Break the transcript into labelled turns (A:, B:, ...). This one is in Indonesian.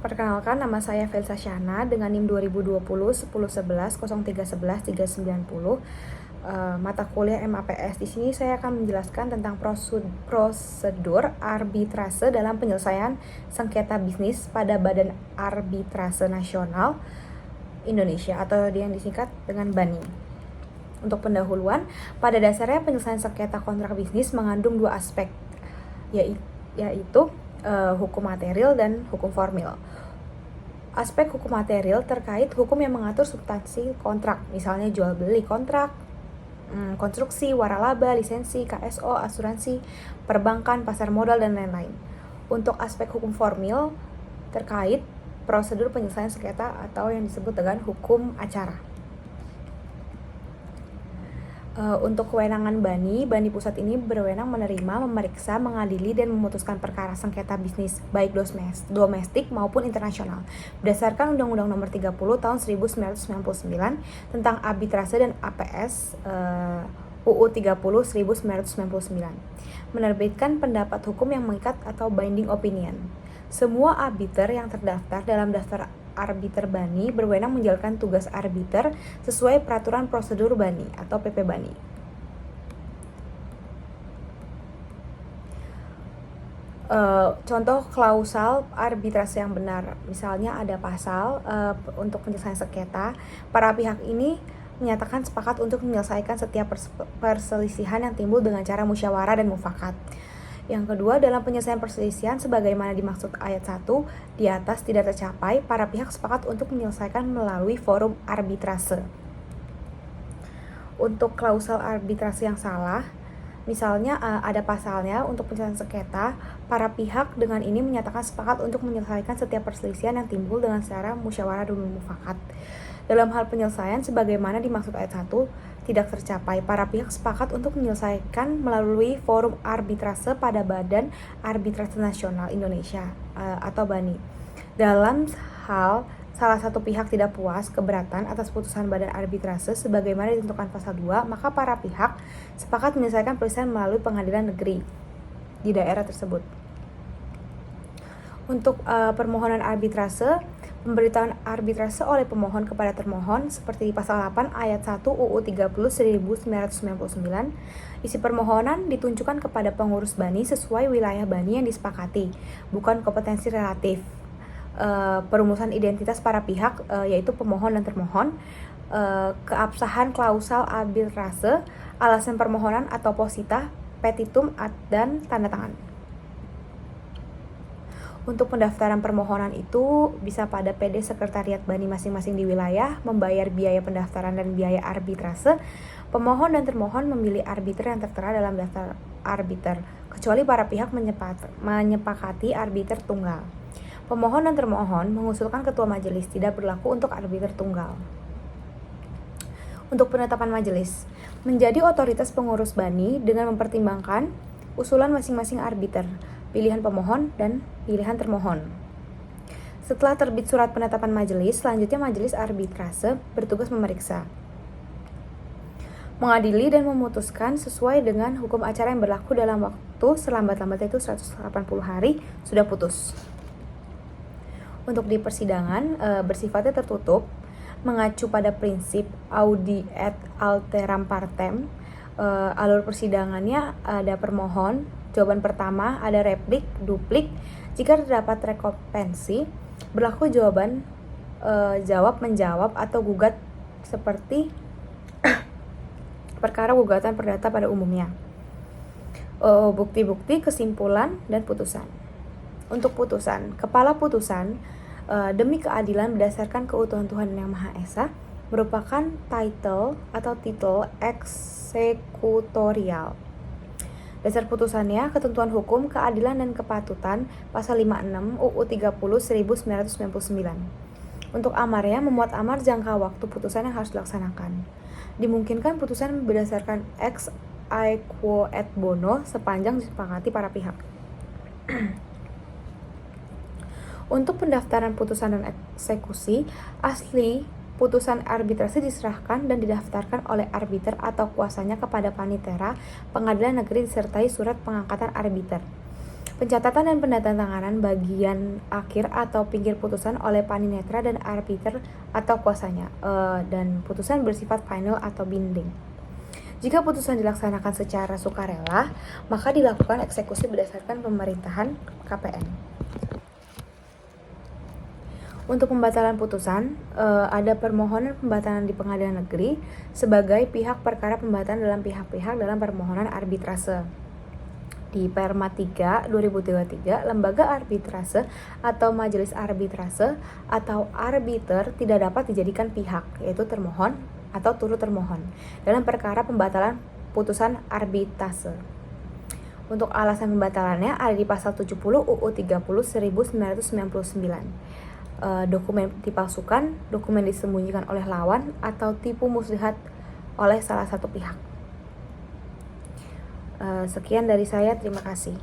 A: Perkenalkan, nama saya Felsa Syahna dengan NIM 2020 1011 0311 390. Mata kuliah MAPS. Di sini saya akan menjelaskan tentang prosedur arbitrase dalam penyelesaian sengketa bisnis pada Badan Arbitrase Nasional Indonesia atau yang disingkat dengan BANI. Untuk pendahuluan, pada dasarnya penyelesaian sengketa kontrak bisnis mengandung dua aspek, yaitu hukum material dan hukum formil. Aspek hukum material terkait hukum yang mengatur substansi kontrak, misalnya jual beli kontrak, konstruksi, waralaba, lisensi, KSO, asuransi, perbankan, pasar modal, dan lain-lain. Untuk aspek hukum formil terkait prosedur penyelesaian sengketa atau yang disebut dengan hukum acara. Untuk kewenangan BANI pusat ini berwenang menerima, memeriksa, mengadili, dan memutuskan perkara sengketa bisnis baik domestik maupun internasional berdasarkan Undang-Undang Nomor 30 Tahun 1999 tentang Arbitrase dan APS UU 30 1999 menerbitkan pendapat hukum yang mengikat atau binding opinion. Semua arbiter yang terdaftar dalam daftar arbiter BANI berwenang menjalankan tugas arbiter sesuai peraturan prosedur BANI atau PP BANI. Contoh klausal arbitrase yang benar, misalnya ada pasal untuk penyelesaian sengketa, para pihak ini menyatakan sepakat untuk menyelesaikan setiap perselisihan yang timbul dengan cara musyawarah dan mufakat. Yang kedua, dalam penyelesaian perselisihan sebagaimana dimaksud ayat 1 di atas tidak tercapai, para pihak sepakat untuk menyelesaikan melalui forum arbitrase. Untuk klausal arbitrase yang salah, misalnya ada pasalnya untuk penyelesaian sengketa, para pihak dengan ini menyatakan sepakat untuk menyelesaikan setiap perselisihan yang timbul dengan cara musyawarah dan mufakat. Dalam hal penyelesaian sebagaimana dimaksud ayat 1 tidak tercapai, para pihak sepakat untuk menyelesaikan melalui forum arbitrase pada Badan Arbitrase Nasional Indonesia atau BANI. Dalam hal salah satu pihak tidak puas keberatan atas putusan Badan Arbitrase sebagaimana ditentukan pasal 2, maka para pihak sepakat menyelesaikan perselisihan melalui pengadilan negeri di daerah tersebut. Untuk permohonan arbitrase, pemberitahuan arbitrase oleh pemohon kepada termohon seperti di pasal 8 ayat 1 UU 30 1999. Isi permohonan ditunjukkan kepada pengurus BANI sesuai wilayah BANI yang disepakati, bukan kompetensi relatif. Perumusan identitas para pihak yaitu pemohon dan termohon, keabsahan klausal arbitrase, alasan permohonan atau posita, petitum, dan tanda tangan. Untuk pendaftaran permohonan itu bisa pada PD Sekretariat BANI masing-masing di wilayah, membayar biaya pendaftaran dan biaya arbitrase. Pemohon dan termohon memilih arbiter yang tertera dalam daftar arbiter, kecuali para pihak menyepakati arbiter tunggal. Pemohon dan termohon mengusulkan ketua majelis, tidak berlaku untuk arbiter tunggal. Untuk penetapan majelis, menjadi otoritas pengurus BANI dengan mempertimbangkan usulan masing-masing arbiter, pilihan pemohon dan pilihan termohon. Setelah terbit surat penetapan majelis, selanjutnya majelis arbitrase bertugas memeriksa, mengadili dan memutuskan sesuai dengan hukum acara yang berlaku dalam waktu selambat-lambatnya itu 180 hari sudah putus. Untuk di persidangan bersifatnya tertutup, mengacu pada prinsip audi et alteram partem. Alur persidangannya ada permohon, jawaban pertama, ada replik, duplik. Jika terdapat rekompensi, berlaku jawaban jawab menjawab atau gugat seperti perkara gugatan perdata pada umumnya. Bukti-bukti, kesimpulan, dan putusan. Untuk putusan, kepala putusan demi keadilan berdasarkan keutuhan Tuhan Yang Maha Esa merupakan title atau titel eksekutorial. Dasar putusannya, ketentuan hukum, keadilan, dan kepatutan pasal 56 UU 30 1999. Untuk amarnya, memuat amar jangka waktu putusan yang harus dilaksanakan. Dimungkinkan putusan berdasarkan ex aequo et bono sepanjang disepakati para pihak. Untuk pendaftaran putusan dan eksekusi, asli putusan arbitrase diserahkan dan didaftarkan oleh arbiter atau kuasanya kepada panitera pengadilan negeri disertai surat pengangkatan arbiter. Pencatatan dan pendatanganan bagian akhir atau pinggir putusan oleh paninetra dan arbiter atau kuasanya, dan putusan bersifat final atau binding. Jika putusan dilaksanakan secara sukarela, maka dilakukan eksekusi berdasarkan pemerintahan KPN. Untuk pembatalan putusan, ada permohonan pembatalan di pengadilan negeri sebagai pihak perkara pembatalan dalam pihak-pihak dalam permohonan arbitrase. Di Perma 3 2023, lembaga arbitrase atau majelis arbitrase atau arbiter tidak dapat dijadikan pihak, yaitu termohon atau turut termohon, dalam perkara pembatalan putusan arbitrase. Untuk alasan pembatalannya ada di pasal 70 UU 30 1999. Dokumen dipalsukan, dokumen disembunyikan oleh lawan, atau tipu muslihat oleh salah satu pihak. Sekian dari saya, terima kasih.